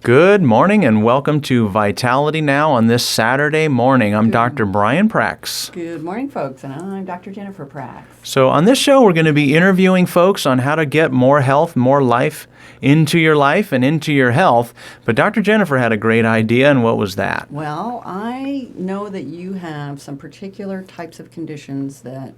Good morning and welcome to Vitality Now on this Saturday morning. I'm Dr. Brian Prax. Good morning, folks, and I'm Dr. Jennifer Prax. So on this show, we're going to be interviewing folks on how to get more health, more life into your life and into your health. But Dr. Jennifer had a great idea, and what was that? Well, I know that you have some particular types of conditions that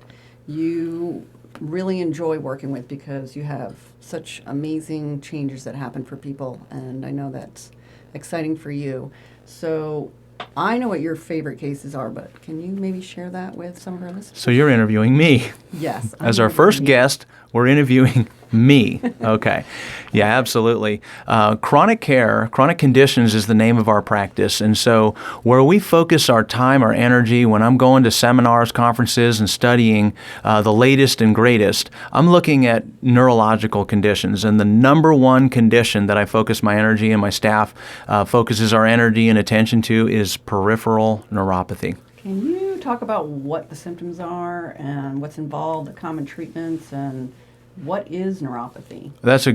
you really enjoy working with because you have such amazing changes that happen for people, and I know that's exciting for you. So I know what your favorite cases are, but can you maybe share that with some of our listeners? So you're interviewing me. Yes. As our first guest, we're interviewing me. Okay. Yeah, absolutely. Chronic care, chronic conditions is the name of our practice. And so where we focus our time, our energy, when I'm going to seminars, conferences, and studying the latest and greatest, I'm looking at neurological conditions. And the number one condition that I focus my energy and my staff focuses our energy and attention to is peripheral neuropathy. Can you talk about what the symptoms are and what's involved, the common treatments, and what is neuropathy? That's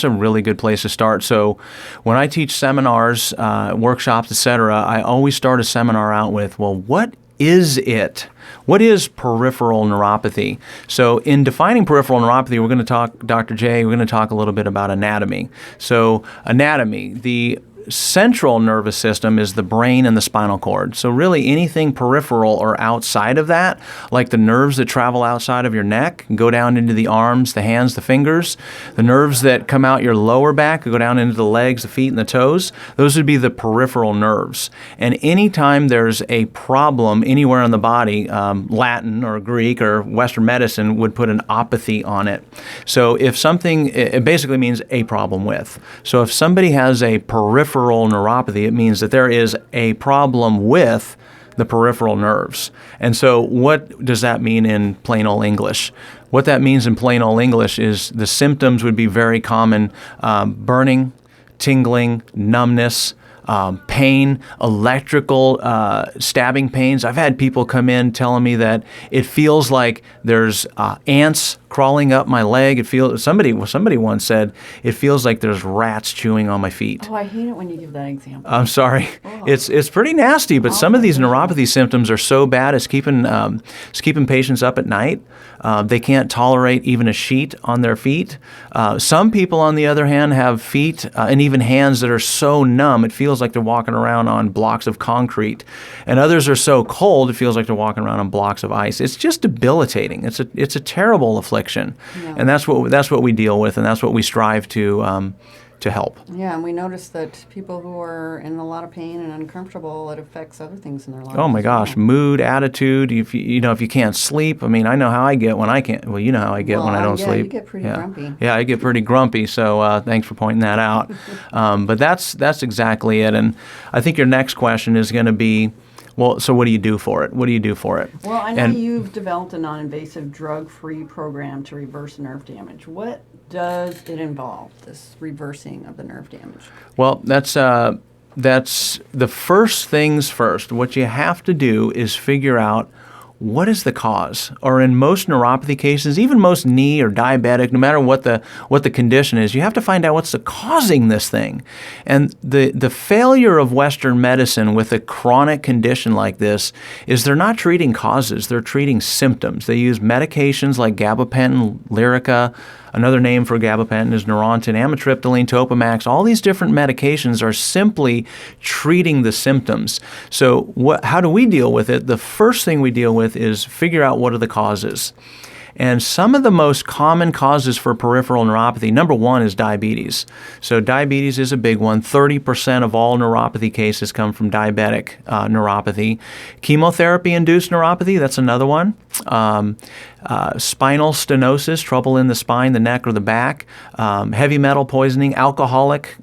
a really good place to start. So when I teach seminars, workshops, etc., I always start a seminar out with, well, what is it? What is peripheral neuropathy? So in defining peripheral neuropathy, we're going to talk, Dr. J, we're going to talk a little bit about anatomy. So anatomy, the central nervous system is the brain and the spinal cord. So really anything peripheral or outside of that, like the nerves that travel outside of your neck, go down into the arms, the hands, the fingers, the nerves that come out your lower back, go down into the legs, the feet, and the toes, those would be the peripheral nerves. And anytime there's a problem anywhere in the body, Latin or Greek or Western medicine would put an opathy on it. So if something, it basically means a problem with. So if somebody has a peripheral neuropathy, it means that there is a problem with the peripheral nerves. And so what does that mean in plain old English? What that means in plain old English is the symptoms would be very common: burning, tingling, numbness, pain, electrical stabbing pains. I've had people come in telling me that it feels like there's ants crawling up my leg. Somebody once said it feels like there's rats chewing on my feet. Oh, I hate it when you give that example. I'm sorry. Oh. It's pretty nasty, but some of these neuropathy symptoms are so bad it's keeping patients up at night. They can't tolerate even a sheet on their feet. Some people, on the other hand, have feet and even hands that are so numb it feels like they're walking around on blocks of concrete. And others are so cold it feels like they're walking around on blocks of ice. It's just debilitating. It's a terrible affliction. Yeah. And that's what we deal with, and that's what we strive to help. Yeah, and we notice that people who are in a lot of pain and uncomfortable, it affects other things in their lives. Oh my gosh, mood, attitude. If you can't sleep. I mean, I know how I get when I can't. Well, you know how I get when I don't sleep. You get pretty grumpy. Yeah, I get pretty grumpy. So thanks for pointing that out. But that's exactly it. And I think your next question is going to be, well, so what do you do for it? Well, I know you've developed a non-invasive drug-free program to reverse nerve damage. What does it involve, this reversing of the nerve damage? Well, that's the first things first. What you have to do is figure out what is the cause? Or in most neuropathy cases, even most knee or diabetic, no matter what the condition is, you have to find out what's causing this thing. And the failure of Western medicine with a chronic condition like this is they're not treating causes, they're treating symptoms. They use medications like gabapentin, Lyrica. Another name for gabapentin is Neurontin, amitriptyline, Topamax. All these different medications are simply treating the symptoms. So how do we deal with it? The first thing we deal with is figure out what are the causes. And some of the most common causes for peripheral neuropathy, number one is diabetes. So diabetes is a big one. 30% of all neuropathy cases come from diabetic neuropathy. Chemotherapy-induced neuropathy, that's another one. Spinal stenosis, trouble in the spine, the neck, or the back. Heavy metal poisoning, alcoholic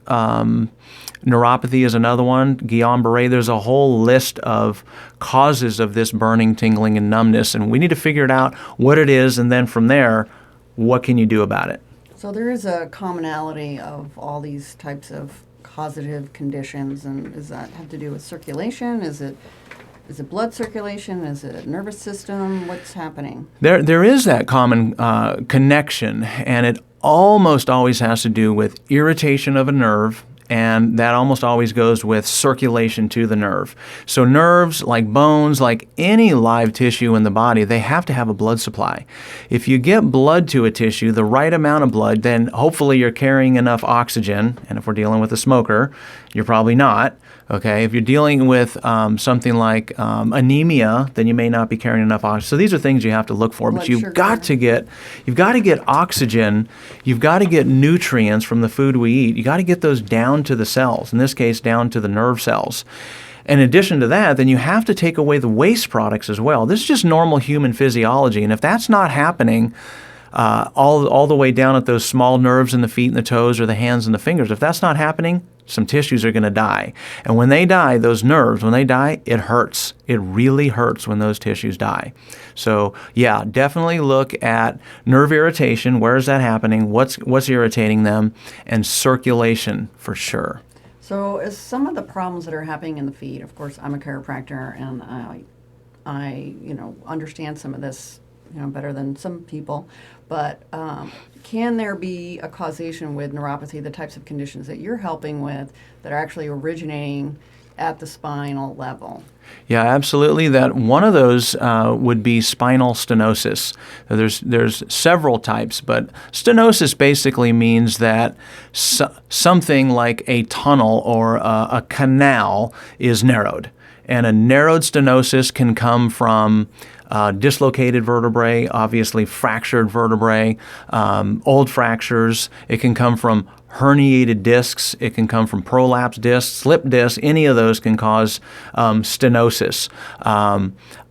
neuropathy is another one. Guillain-Barré. There's a whole list of causes of this burning, tingling, and numbness, and we need to figure it out what it is, and then from there, what can you do about it? So there is a commonality of all these types of causative conditions, and does that have to do with circulation? Is it blood circulation? Is it nervous system? What's happening? There is that common connection, and it almost always has to do with irritation of a nerve and that almost always goes with circulation to the nerve. So nerves, like bones, like any live tissue in the body, they have to have a blood supply. If you get blood to a tissue, the right amount of blood, then hopefully you're carrying enough oxygen, and if we're dealing with a smoker, you're probably not. Okay, if you're dealing with something like anemia, then you may not be carrying enough oxygen. So these are things you have to look for. But you've got to get oxygen. You've got to get nutrients from the food we eat. You got to get those down to the cells. In this case, down to the nerve cells. In addition to that, then you have to take away the waste products as well. This is just normal human physiology, and if that's not happening, all the way down at those small nerves in the feet and the toes or the hands and the fingers, if that's not happening, some tissues are going to die. And when they die, those nerves, when they die, it hurts. It really hurts when those tissues die. So yeah, definitely look at nerve irritation. Where is that happening? What's irritating them? And circulation for sure. So as some of the problems that are happening in the feet, of course, I'm a chiropractor, and I understand some of this better than some people, but can there be a causation with neuropathy, the types of conditions that you're helping with, that are actually originating at the spinal level? Yeah, absolutely. That one of those would be spinal stenosis. There's several types, but stenosis basically means that something like a tunnel or a canal is narrowed. And a narrowed stenosis can come from dislocated vertebrae, obviously fractured vertebrae, old fractures. It can come from herniated discs. It can come from prolapsed discs, slip discs. Any of those can cause stenosis.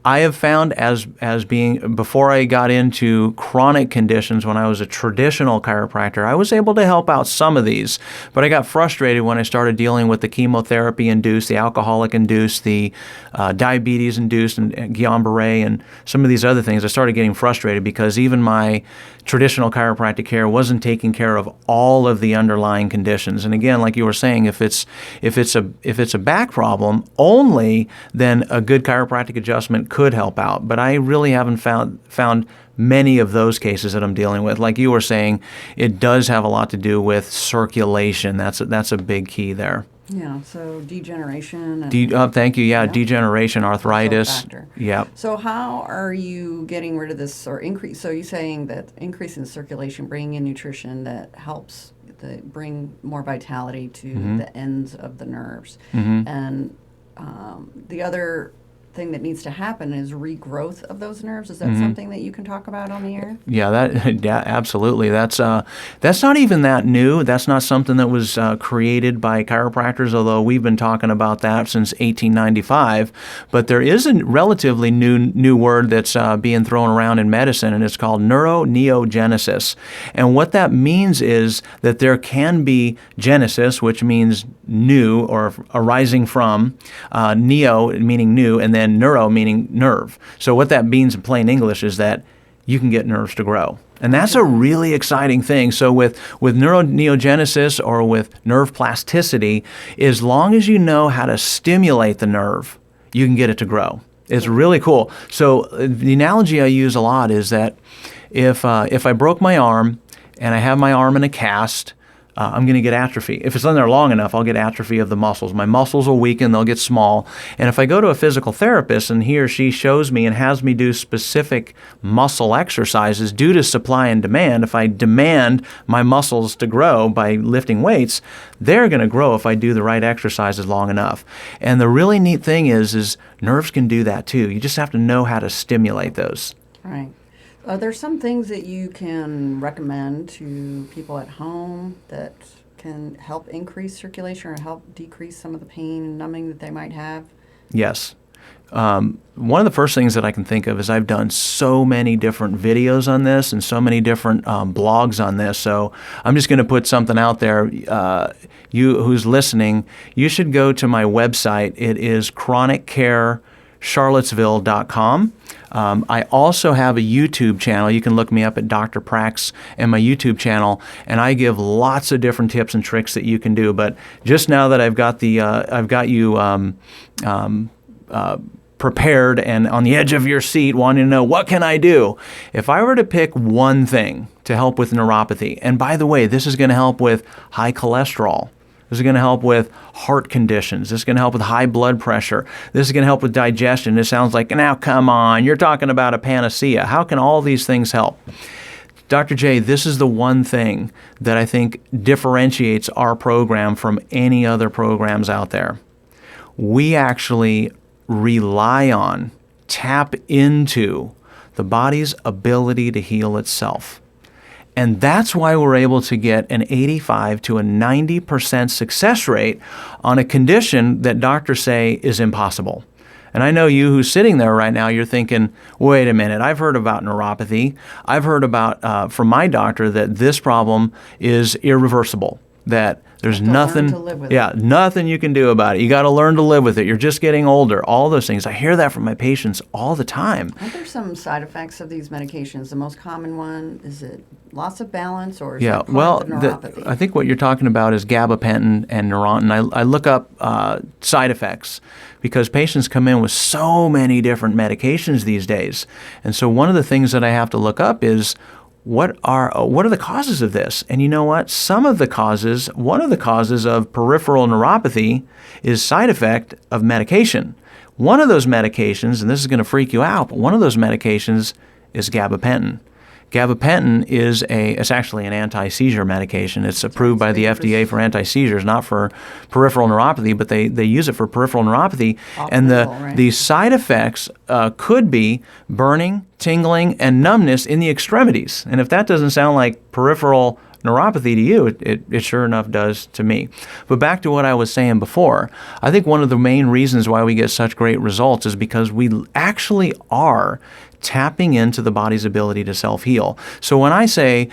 I have found as being, before I got into chronic conditions when I was a traditional chiropractor, I was able to help out some of these, but I got frustrated when I started dealing with the chemotherapy-induced, the alcoholic-induced, the diabetes-induced, and Guillain-Barré, and some of these other things. I started getting frustrated because even my traditional chiropractic care wasn't taking care of all of the underlying conditions. And again, like you were saying, if it's a back problem only, then a good chiropractic adjustment could help out. But I really haven't found many of those cases that I'm dealing with. Like you were saying, it does have a lot to do with circulation. That's a big key there. Yeah, so degeneration. And, thank you. Yeah, degeneration, arthritis. Yeah. So how are you getting rid of this or increase? So you're saying that increase in circulation, bringing in nutrition that helps bring more vitality to the ends of the nerves. And the other thing that needs to happen is regrowth of those nerves. Is that something that you can talk about on the air? Yeah, absolutely. That's not even that new. That's not something that was created by chiropractors, although we've been talking about that since 1895. But there is a relatively new word that's being thrown around in medicine, and it's called neuroneogenesis. And what that means is that there can be genesis, which means new or arising from, neo meaning new, and then neuro meaning nerve. So what that means in plain English is that you can get nerves to grow. And that's a really exciting thing. So with neuroneogenesis or with nerve plasticity, as long as you know how to stimulate the nerve, you can get it to grow. It's really cool. So the analogy I use a lot is that if I broke my arm and I have my arm in a cast, I'm going to get atrophy. If it's in there long enough, I'll get atrophy of the muscles. My muscles will weaken, they'll get small. And if I go to a physical therapist and he or she shows me and has me do specific muscle exercises due to supply and demand, if I demand my muscles to grow by lifting weights, they're going to grow if I do the right exercises long enough. And the really neat thing is nerves can do that too. You just have to know how to stimulate those. Right. Are there some things that you can recommend to people at home that can help increase circulation or help decrease some of the pain and numbing that they might have? Yes. One of the first things that I can think of is I've done so many different videos on this and so many different blogs on this. So I'm just going to put something out there. You who's listening, you should go to my website. It is chroniccarecharlottesville.com. I also have a YouTube channel. You can look me up at Dr. Prax and my YouTube channel, and I give lots of different tips and tricks that you can do. But just now that I've got you prepared and on the edge of your seat, wanting to know what can I do, if I were to pick one thing to help with neuropathy, and by the way, this is going to help with high cholesterol, This is going to help with heart conditions. This is going to help with high blood pressure. This is going to help with digestion. This sounds like, now come on, you're talking about a panacea. How can all these things help? Dr. J, this is the one thing that I think differentiates our program from any other programs out there. We actually rely on, tap into the body's ability to heal itself. And that's why we're able to get an 85 to a 90% success rate on a condition that doctors say is impossible. And I know you who's sitting there right now, you're thinking, wait a minute, I've heard about neuropathy. I've heard about, from my doctor, that this problem is irreversible, that there's nothing, nothing you can do about it. You got to learn to live with it. You're just getting older. All those things. I hear that from my patients all the time. Are there some side effects of these medications? The most common one, is it loss of balance, or is it neuropathy? I think what you're talking about is gabapentin and Neurontin. I look up side effects because patients come in with so many different medications these days. And so one of the things that I have to look up is, what are the causes of this? And you know what? One of the causes of peripheral neuropathy is side effect of medication. One of those medications, and this is going to freak you out, but one of those medications is gabapentin. Gabapentin it's actually an anti-seizure medication. It's approved by the FDA for anti-seizures, not for peripheral neuropathy, but they use it for peripheral neuropathy. And the side effects could be burning, tingling, and numbness in the extremities. And if that doesn't sound like peripheral neuropathy to you, it sure enough does to me. But back to what I was saying before, I think one of the main reasons why we get such great results is because we actually are tapping into the body's ability to self-heal. So when I say,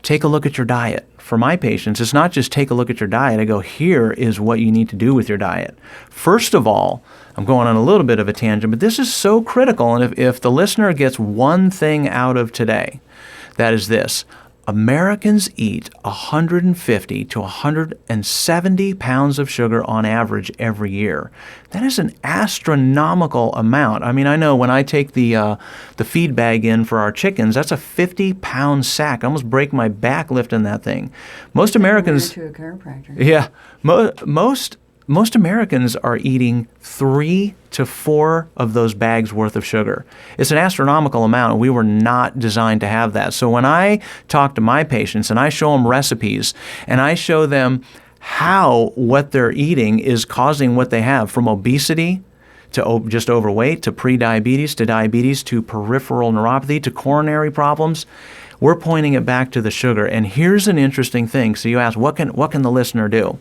take a look at your diet, for my patients, it's not just take a look at your diet. I go, here is what you need to do with your diet. First of all, I'm going on a little bit of a tangent, but this is so critical. And if the listener gets one thing out of today, that is this: Americans eat 150 to 170 pounds of sugar on average every year. That is an astronomical amount. I mean, I know when I take the feed bag in for our chickens, that's a 50-pound sack. I almost break my back lifting that thing. Most Americans, to a chiropractor. Yeah, most Americans are eating 3 to 4 of those bags worth of sugar. It's an astronomical amount, and we were not designed to have that. So when I talk to my patients and I show them recipes and I show them how what they're eating is causing what they have, from obesity to just overweight, to prediabetes, to diabetes, to peripheral neuropathy, to coronary problems, we're pointing it back to the sugar. And here's an interesting thing. So you ask, what can the listener do?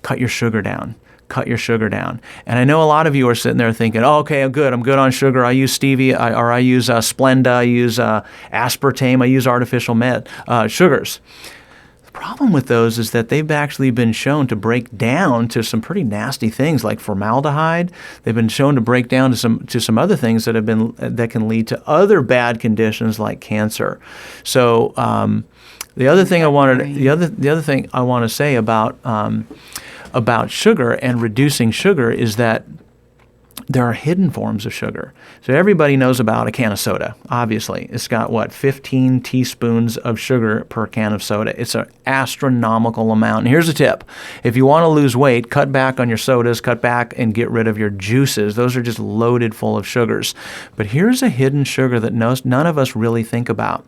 Cut your sugar down. Cut your sugar down. And I know a lot of you are sitting there thinking, oh, okay, I'm good on sugar. I use stevia, or I use Splenda, I use aspartame, I use artificial sugars. The problem with those is that they've actually been shown to break down to some pretty nasty things like formaldehyde. They've been shown to break down to some other things that can lead to other bad conditions like cancer. So the other thing I want to say about sugar and reducing sugar is that there are hidden forms of sugar. So everybody knows about a can of soda, obviously. It's got, 15 teaspoons of sugar per can of soda. It's an astronomical amount. And here's a tip. If you want to lose weight, cut back on your sodas, cut back and get rid of your juices. Those are just loaded full of sugars. But here's a hidden sugar that none of us really think about.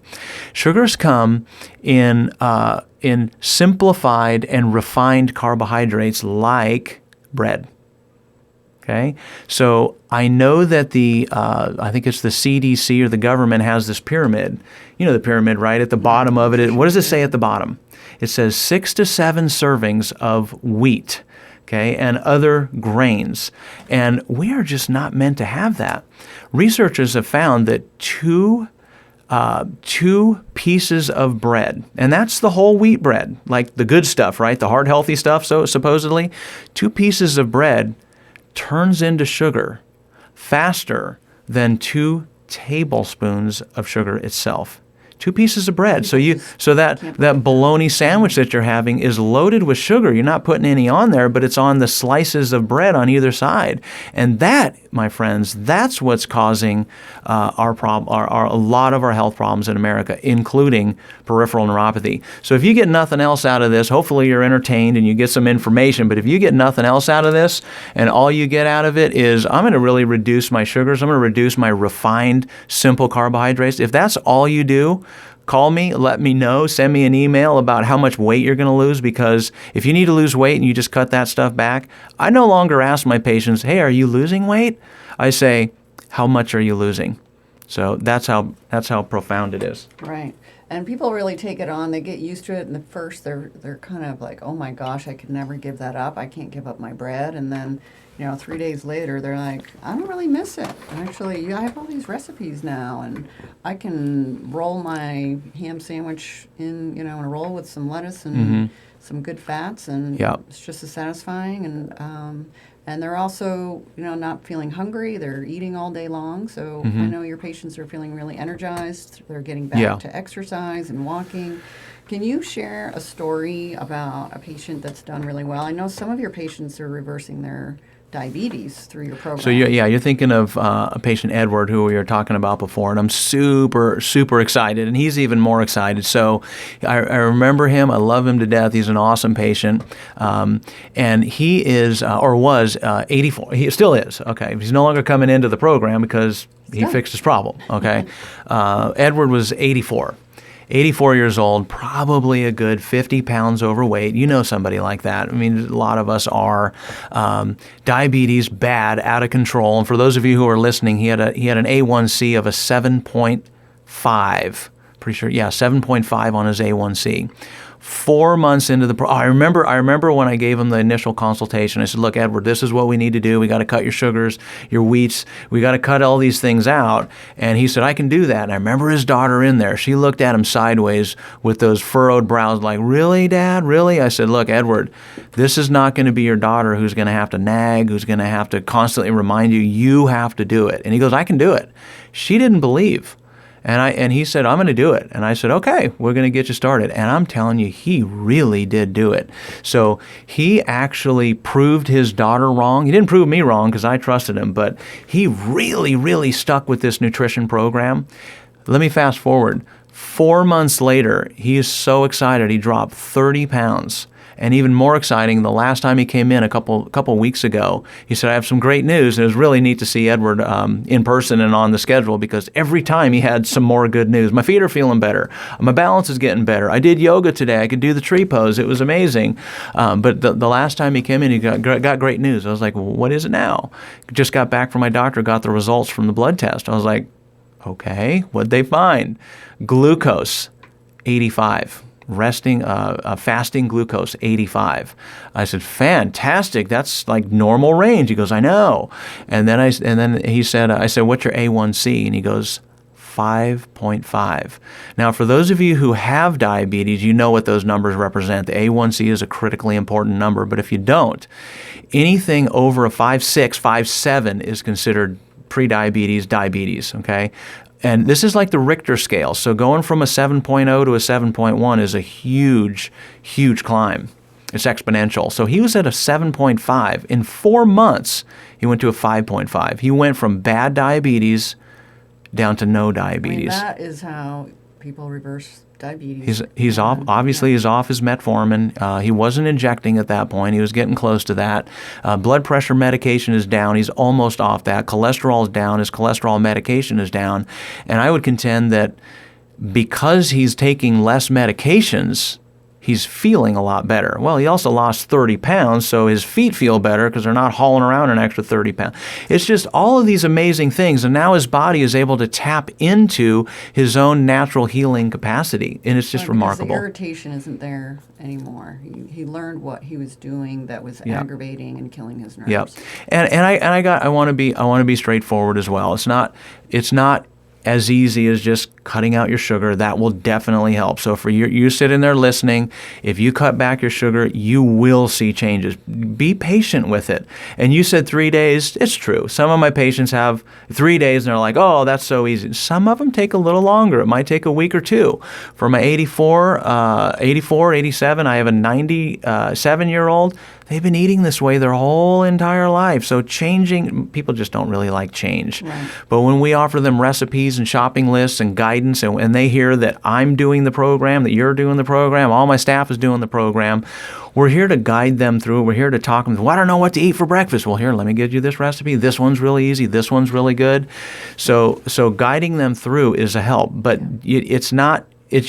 Sugars come in simplified and refined carbohydrates like bread. Okay, so I know that I think it's the CDC or the government has this pyramid. You know the pyramid, right? At the bottom of it, what does it say at the bottom? It says 6 to 7 servings of wheat, okay, and other grains. And we are just not meant to have that. Researchers have found that two pieces of bread, and that's the whole wheat bread, like the good stuff, right? The heart healthy stuff, so supposedly. 2 pieces of bread turns into sugar faster than 2 tablespoons of sugar itself. 2 pieces of bread. So that bologna sandwich that you're having is loaded with sugar. You're not putting any on there, but it's on the slices of bread on either side. And that my friends, that's what's causing a lot of our health problems in America, including peripheral neuropathy. So if you get nothing else out of this, hopefully you're entertained and you get some information. But if you get nothing else out of this, and all you get out of it is, I'm going to really reduce my sugars, I'm going to reduce my refined, simple carbohydrates. If that's all you do, call me, let me know, send me an email about how much weight you're going to lose, because if you need to lose weight and you just cut that stuff back, I no longer ask my patients, hey, are you losing weight? I say, how much are you losing? So that's how profound it is. Right. And people really take it on. They get used to it. And at first, they're kind of like, oh my gosh, I could never give that up. I can't give up my bread. And then, 3 days later, they're like, I don't really miss it. Actually, I have all these recipes now, and I can roll my ham sandwich in a roll with some lettuce and some good fats, and it's just as satisfying. And they're also, not feeling hungry. They're eating all day long. So I know your patients are feeling really energized. They're getting back to exercise and walking. Can you share a story about a patient that's done really well? I know some of your patients are reversing their diabetes through your program. So you're thinking of a patient, Edward, who we were talking about before, and I'm super, super excited, and he's even more excited. So I remember him. I love him to death. He's an awesome patient, and he is, or was, 84. He still is, okay. He's no longer coming into the program because he fixed his problem, okay. Edward was 84. 84 years old, probably a good 50 pounds overweight. You know somebody like that. I mean, a lot of us are. Diabetes, bad, out of control. And for those of you who are listening, he had an A1C of a 7.5. Pretty sure, 7.5 on his A1C. 4 months into the I remember when I gave him the initial consultation, I said, look, Edward, this is what we need to do. We got to cut your sugars, your wheats. We got to cut all these things out. And he said, I can do that. And I remember his daughter in there. She looked at him sideways with those furrowed brows like, really, Dad? Really? I said, look, Edward, this is not going to be your daughter who's going to have to nag, who's going to have to constantly remind you. You have to do it. And he goes, I can do it. She didn't believe. And he said, I'm going to do it. And I said, okay, we're going to get you started. And I'm telling you, he really did do it. So he actually proved his daughter wrong. He didn't prove me wrong because I trusted him, but he really, really stuck with this nutrition program. Let me fast forward. 4 months later, he is so excited. He dropped 30 pounds. And even more exciting, the last time he came in a couple weeks ago, he said, I have some great news. And it was really neat to see Edward in person and on the schedule, because every time he had some more good news. My feet are feeling better. My balance is getting better. I did yoga today. I could do the tree pose. It was amazing. But the last time he came in, he got great news. I was like, well, what is it now? Just got back from my doctor, got the results from the blood test. I was like, okay, what'd they find? Glucose, 85. Fasting glucose, 85. I said, fantastic. That's like normal range. He goes, I know. And then he said, I said, what's your A1C? And he goes, 5.5. Now, for those of you who have diabetes, you know what those numbers represent. The A1C is a critically important number. But if you don't, anything over a 5.6, 5.7 is considered pre-diabetes, diabetes, okay? And this is like the Richter scale. So going from a 7.0 to a 7.1 is a huge, huge climb. It's exponential. So he was at a 7.5. In 4 months, he went to a 5.5. He went from bad diabetes down to no diabetes. That is how people reverse diabetes. He's off. Obviously, he's off his metformin. He wasn't injecting at that point. He was getting close to that. Blood pressure medication is down. He's almost off that. Cholesterol is down. His cholesterol medication is down. And I would contend that because he's taking less medications, he's feeling a lot better. Well, he also lost 30 pounds, so his feet feel better because they're not hauling around an extra 30 pounds. It's just all of these amazing things, and now his body is able to tap into his own natural healing capacity, and it's just remarkable. The irritation isn't there anymore. He learned what he was doing that was aggravating and killing his nerves. Yep. I want to be straightforward as well. It's not as easy as just cutting out your sugar, that will definitely help. So for you sitting there listening, if you cut back your sugar, you will see changes. Be patient with it. And you said 3 days. It's true. Some of my patients have 3 days and they're like, oh, that's so easy. Some of them take a little longer. It might take a week or two. For my 87, I have a 97-year-old. They've been eating this way their whole entire life. So changing, people just don't really like change. Right. But when we offer them recipes and shopping lists and guidance, and they hear that I'm doing the program, that you're doing the program, all my staff is doing the program, we're here to guide them through. We're here to talk them through. Well, I don't know what to eat for breakfast. Well, here, let me give you this recipe. This one's really easy. This one's really good. So guiding them through is a help. But it's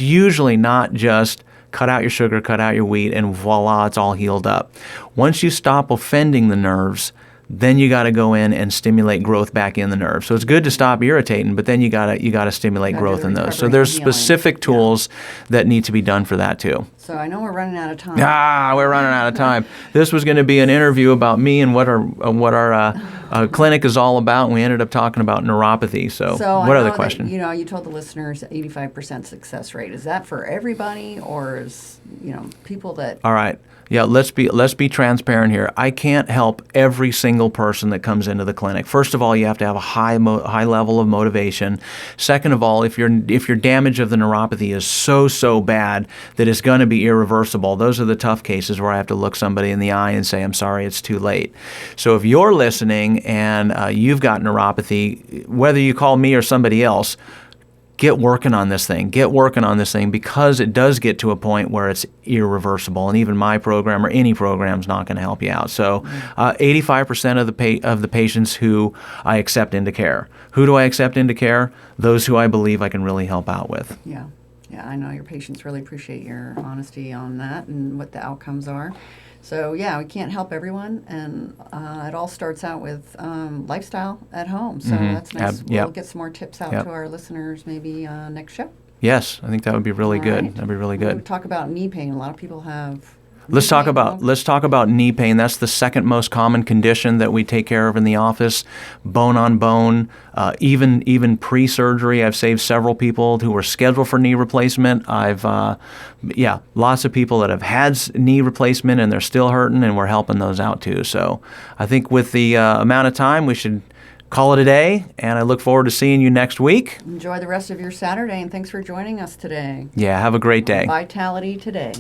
usually not just cut out your sugar, cut out your wheat, and voila, it's all healed up. Once you stop offending the nerves, then you got to go in and stimulate growth back in the nerve. So it's good to stop irritating, but then you got to stimulate growth in those. So there's specific tools that need to be done for that too. So I know we're running out of time. We're running out of time. This was going to be an interview about me and what our clinic is all about, and we ended up talking about neuropathy. So what other question? You told the listeners 85% success rate. Is that for everybody, or is people that? All right. Yeah, let's be transparent here. I can't help every single person that comes into the clinic. First of all, you have to have a high level of motivation. Second of all, if your damage of the neuropathy is so bad that it's going to be irreversible, those are the tough cases where I have to look somebody in the eye and say, I'm sorry, it's too late. So if you're listening and you've got neuropathy, whether you call me or somebody else, get working on this thing. Get working on this thing, because it does get to a point where it's irreversible, and even my program or any program is not going to help you out. So 85% of the patients who I accept into care. Who do I accept into care? Those who I believe I can really help out with. Yeah. Yeah, I know your patients really appreciate your honesty on that and what the outcomes are. So, yeah, we can't help everyone, and it all starts out with lifestyle at home. So that's nice. We'll get some more tips out to our listeners maybe next show. Yes, I think that would be really good. Right. That'd be really good. We'll talk about knee pain. A lot of people have. Let's talk about knee pain. That's the second most common condition that we take care of in the office. Bone on bone, even pre-surgery. I've saved several people who were scheduled for knee replacement. Lots of people that have had knee replacement and they're still hurting, and we're helping those out too. So I think with the amount of time, we should call it a day, and I look forward to seeing you next week. Enjoy the rest of your Saturday, and thanks for joining us today. Yeah, have a great day. Vitality Today.